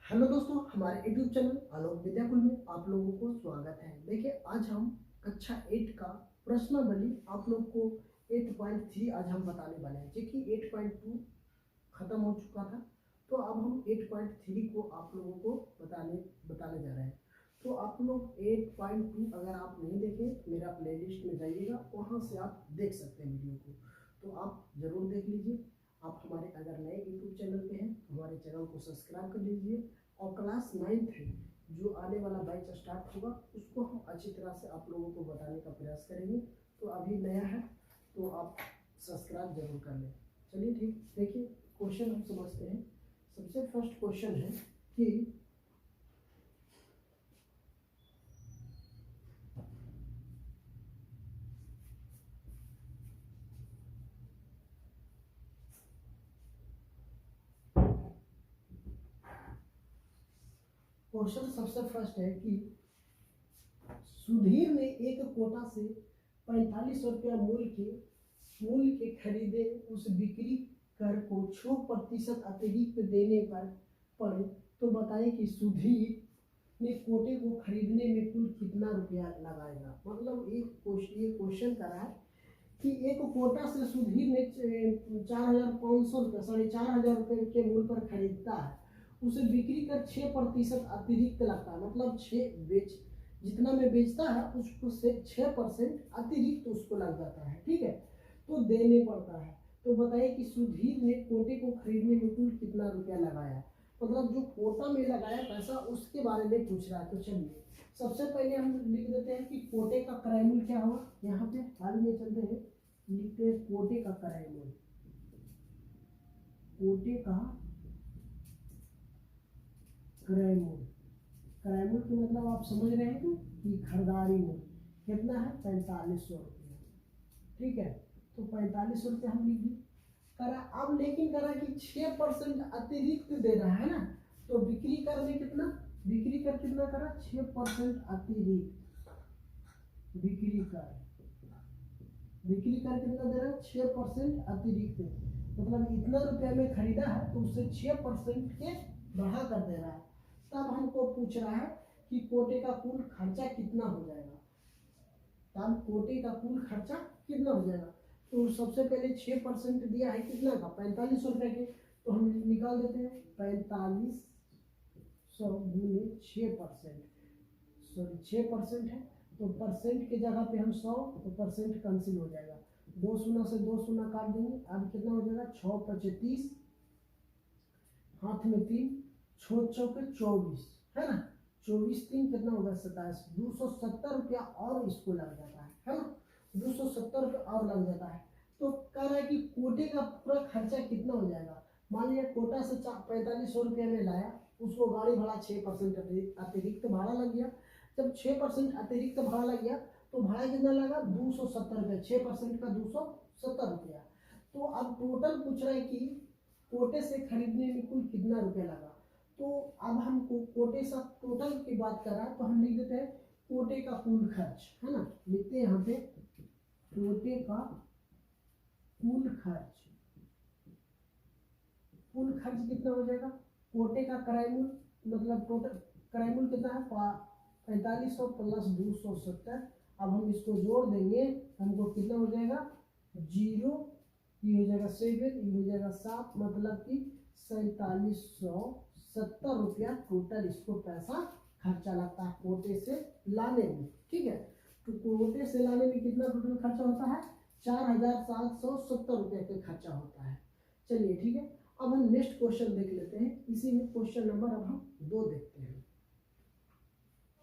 Hello दोस्तों, हमारे YouTube channel आलोक विद्याकुल में आप लोगों को स्वागत है। देखिए, आज हम कक्षा 8 का प्रश्नावली आप लोग को 8.3 आज हम बताने वाले हैं, क्योंकि 8.2 खत्म हो चुका था। तो अब हम 8.3 को आप लोगों को बताने जा रहे हैं। तो आप लोग 8.2 अगर आप नहीं देखें, मेरा प्लेलिस्ट में जाइएगा, वहाँ से आप देख सकते हैं वीडियो को। तो आप ज़रूर देख लीजिए। आप हमारे अगर नए यूट्यूब चैनल पे हैं, हमारे चैनल को सब्सक्राइब कर लीजिए। और क्लास 9th जो आने वाला बैच स्टार्ट होगा, उसको हम अच्छी तरह से आप लोगों को बताने का प्रयास करेंगे। तो अभी नया है तो आप सब्सक्राइब जरूर कर लें। चलिए ठीक, देखिए क्वेश्चन हम समझते हैं। सबसे फर्स्ट क्वेश्चन है कि क्वेश्चन सबसे फर्स्ट है कि सुधीर ने एक कोटा से 45 रुपया मूल्य के खरीदे उस बिक्री कर को 6% अतिरिक्त देने पर पड़े, तो बताएं कि सुधीर ने कोटे को खरीदने में कुल कितना रुपया लगाएगा। मतलब ये क्वेश्चन कर रहा है कि एक कोटा से सुधीर ने 4,500 रुपये 4,500 रुपये के मूल्य पर खरीदता है, उसे बिक्री कर 6% अतिरिक्त लगता है। मतलब जितना में बेचता है उसको से 6% अतिरिक्त उसको लग जाता है, ठीक है, तो देने पड़ता है। तो बताइए कि सुधीर ने कोटे को खरीदने में कुल कितना रुपया लगाया। मतलब जो कोटा में लगाया पैसा उसके बारे में पूछ रहा है। तो चलिए सबसे पहले हम लिख देते हैं कि कोटे का क्रय मूल्य क्या होगा। यहाँ पे हाल में चलते हैं, लिखते हैं कोटे का क्रय मूल्य। कोटे का क्रय मूल्य की मतलब आप समझ रहे हैं कि खरीदारी मूल्य कितना है, 4500 रुपया, ठीक है। तो 4500 रुपया हम लिख दिए। करा अब लेकिन करा कि 6% अतिरिक्त दे रहा है ना, तो बिक्री कर में कितना, बिक्री कर कितना करा, 6% अतिरिक्त। बिक्री कर कितना दे रहा है, 6% अतिरिक्त। मतलब इतना रुपया में खरीदा है तो उससे 6% के बढ़ा कर दे रहा है। तब हमको पूछ रहा है कि कोटे का कुल खर्चा कितना हो जाएगा। तब कोटे का कुल खर्चा कितना हो जाएगा। तो सबसे पहले 6% दिया है कितना का, 4500 रुपये के। तो हम निकाल देते हैं 4500 गुने 6%। सॉरी 6% है तो परसेंट की जगह पे हम 100, तो परसेंट कैंसिल हो जाएगा। 2 शून्य से 2 शून्य काट देंगे। अब कितना हो जाएगा, 6 × 30, हाथ में 3, 6 चौके 24 है ना, 24 3 कितना होगा, 27। 270 रुपया और इसको लग जाता है ना, 270 रुपया और लग जाता है। तो कह रहा है कि कोटे का पूरा खर्चा कितना हो जाएगा। मान लिया कोटा से 4500 रुपया में लाया, उसको गाड़ी भाड़ा 6% अतिरिक्त भाड़ा लग गया। जब 6% अतिरिक्त भाड़ा लग गया तो भाड़ा कितना लगा, 270 रुपया, 6% का 270 रुपया। तो अब टोटल पूछ रहा है कि कोटे से खरीदने में कुल कितना रुपया लगा। तो अब हमको कोटे से टोटल की बात कर रहा है, तो हम लिख देते हैं कोटे का कुल खर्च, है ना। लिखते हैं यहाँ पे कोटे का कुल खर्च। कुल खर्च कितना हो जाएगा, कोटे का क्रय मूल्य, मतलब टोटल क्रय मूल्य कितना है, 4500 प्लस 270। अब हम इसको जोड़ देंगे, हमको कितना हो जाएगा, 0, ये हो जाएगा 7, ये हो जाएगा 7, मतलब कि 4770 रुपया टोटल इसको पैसा खर्चा लगता है कोटे से लाने में, ठीक है। तो कोटे से लाने में कितना टोटल खर्चा होता है, 4770 रुपये का खर्चा होता है। चलिए ठीक है, अब हम नेक्स्ट क्वेश्चन देख लेते हैं। इसी में क्वेश्चन नंबर अब हम 2 देखते हैं।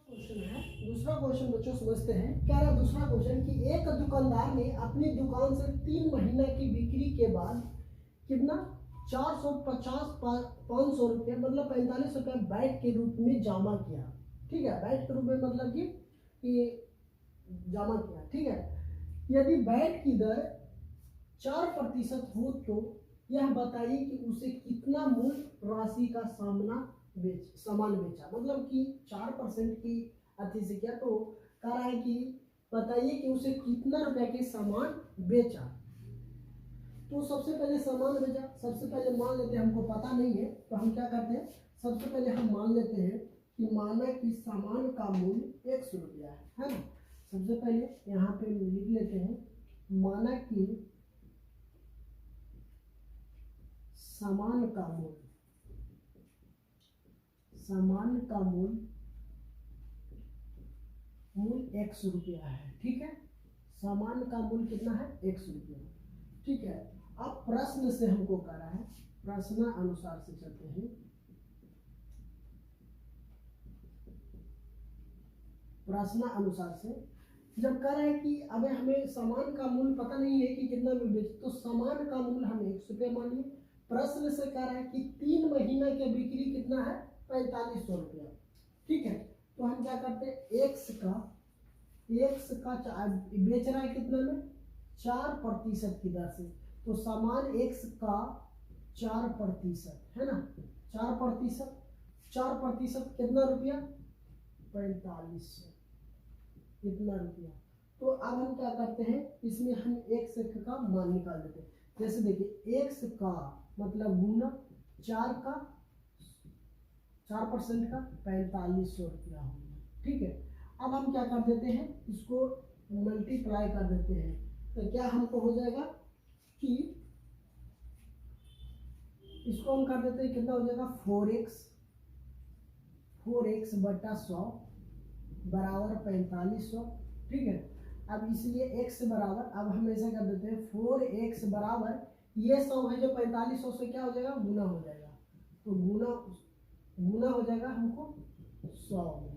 क्वेश्चन है दूसरा क्वेश्चन, बच्चों समझते हैं। क्या रहा दूसरा क्वेश्चन कि एक दुकानदार ने अपनी दुकान से 3 महीना की बिक्री के बाद कितना, 450 500 रुपया, मतलब 45 रुपया बैट के रूप में जमा किया, ठीक है। बैट के रूप में मतलब कि जमा किया, ठीक है। यदि बैट की दर 4% हो तो यह बताइए कि उसे कितना मूल्य राशि का सामान बेचा। मतलब कि 4% की अति से क्या, तो कह रहा है कि बताइए कि उसे कितना रुपया के सामान बेचा। तो सबसे पहले सामान बेचा, सबसे पहले मान लेते हैं हमको पता नहीं है, तो हम क्या करते हैं, सबसे पहले हम मान लेते हैं कि माना कि सामान का मूल्य 100 रुपया है ना। सबसे पहले यहाँ पे लिख लेते हैं, माना कि सामान का मूल्य 100 रुपया है। ठीक है, सामान का मूल्य कितना है? 100 रुपया। ठीक है, अब प्रश्न से हमको कह रहा है, प्रश्न अनुसार से चलते हैं। प्रश्न अनुसार से जब कह रहा है कि अब हमें सामान का मूल्य पता नहीं है कि कितना में बेच, तो सामान का मूल्य हम 100 रुपया मानिए। प्रश्न से कह रहा है कि 3 महीना की बिक्री कितना है? 4500 रुपया। ठीक है, तो हम क्या करते हैं, एक्स का बेच रहा है कितना में? 4% की दर से। तो सामान एक्स का 4% है ना, 4% कितना रुपया? 4500 इतना रुपया। तो अब हम क्या करते हैं, इसमें हम एक्स का मान निकाल देते हैं। जैसे देखिए, एक्स का मतलब गुना 4% का 4500 रुपया हो गया। ठीक है, अब हम क्या कर देते हैं, इसको मल्टीप्लाई कर देते हैं। तो क्या हमको हो जाएगा कि इसको हम कर देते हैं, कितना हो जाएगा? 4x बटा 100 बराबर 4500। ठीक है, अब इसलिए x बराबर, अब हम ऐसा कर देते हैं, 4x बराबर ये 100 है जो 4500 से क्या हो जाएगा? गुना हो जाएगा। तो गुना हो जाएगा हमको 100 में।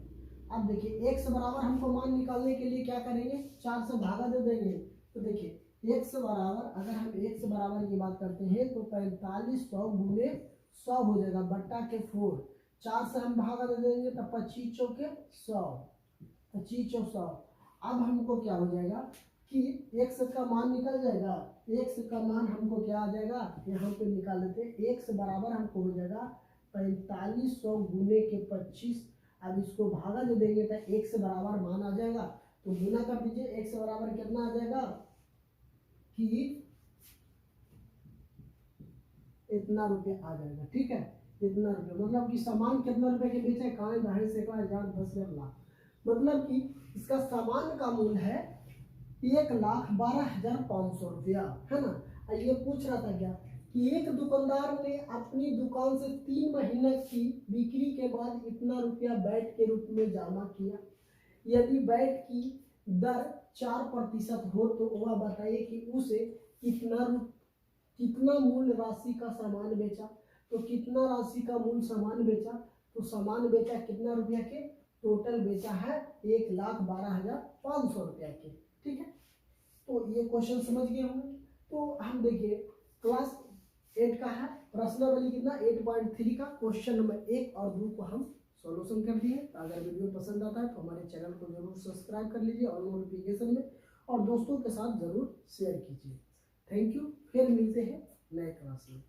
अब देखिए, x बराबर हमको मान निकालने के लिए क्या करेंगे? 4 से भागा दे देंगे। तो देखिए, x बराबर, अगर हम x बराबर की बात करते हैं तो 4500 गुने 100 हो जाएगा बट्टा के 4। 4 से हम भागा दे देंगे तो 25 चौके 100, 25 चौक 100। अब हमको क्या हो जाएगा कि x का मान निकल जाएगा। x का मान हमको क्या आ जाएगा, यहाँ पे निकाल देते हैं। x बराबर हमको हो जाएगा 4500 गुने के 25। अब इसको भागा दे देंगे तो x बराबर मान आ जाएगा। तो गुना कर दीजिए, x बराबर कितना आ जाएगा कि इतना रुपये आ जाएगा। ठीक है, इतना रुपये मतलब कि सामान कितना रुपए के बेचे? कहाँ ढाई से 10,000 लाख, मतलब कि इसका सामान का मूल्य है 1,12,500 रुपया, है ना। ये पूछ रहा था क्या कि एक दुकानदार ने अपनी दुकान से 3 महीने की बिक्री के बाद इतना रुपया बैट के रूप में जमा किया। यदि बैट की दर 4% हो तो वह बताइए कि उसे कितना मूल्य राशि का सामान बेचा। तो कितना राशि का मूल्य सामान बेचा? तो सामान बेचा कितना रुपया के? टोटल बेचा है 1,12,500 रुपया के। ठीक है, तो ये क्वेश्चन समझ गए होंगे। तो हम देखिए, क्लास 8 का है, प्रश्नावली कितना 8.3 का क्वेश्चन नंबर 1 और 2 को हम सॉल्यूशन कर दिए। तो अगर वीडियो पसंद आता है तो हमारे चैनल को जरूर सब्सक्राइब कर लीजिए और नोटिफिकेशन में, और दोस्तों के साथ जरूर शेयर कीजिए। थैंक यू, फिर मिलते हैं नए क्लास में।